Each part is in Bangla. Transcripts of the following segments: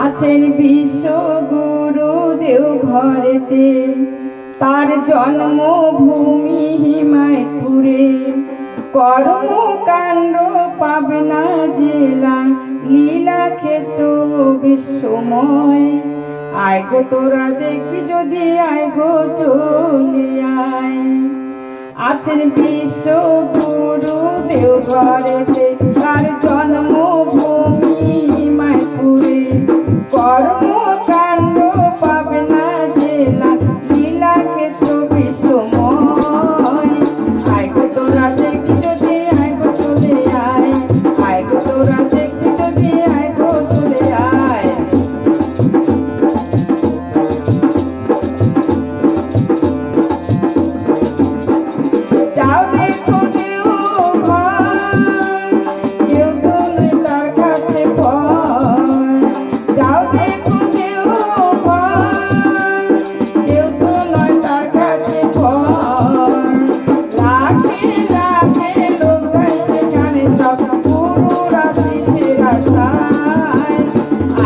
আছেন বিশ্বগুরু দেওঘরেতে, তার জন্মভূমি হিমায়তপুরে। কর্মকাণ্ড পাবনা জেলা, লীলাক্ষেত্র বিশ্বময়। আয় গো তোরা দেখবি যদি, আয় গো চলে আয়। আছেন বিশ্বগুরু দেওঘরেতে, তার জন্মভূমি হিমায়তপুরে। কর্মকাণ্ড পাবনা জেলা, লীলাক্ষেত্র বিশ্বময়। আয় গো তোরা দেখবি যদি, আয় গো চলে আয়। আয় গো তোরা দেখবি যদি, আয় গো চলে আয়। যাও দেখো দেওঘর, কেউ তো নেই তার কাছে পর। যাও দেখো দেওঘর, কেউ তো নয় তার কাছে পর। লাখে লাখে লোক যায় সেখানে, সব গুরুরা শিষ্যের আশায়।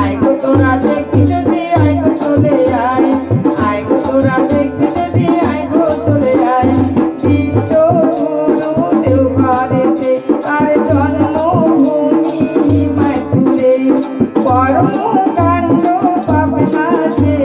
আয় গো তোরা দেখবি যদি, আয় গো চলে আয়। আয় গো তোরা দেখবি যদি, আয় গো চলে আয়। বিশ্বগুরু দেওঘরেতে, তার জন্মভূমি হিমায়তপুরে। কর্মকাণ্ড পাবনা জেলা,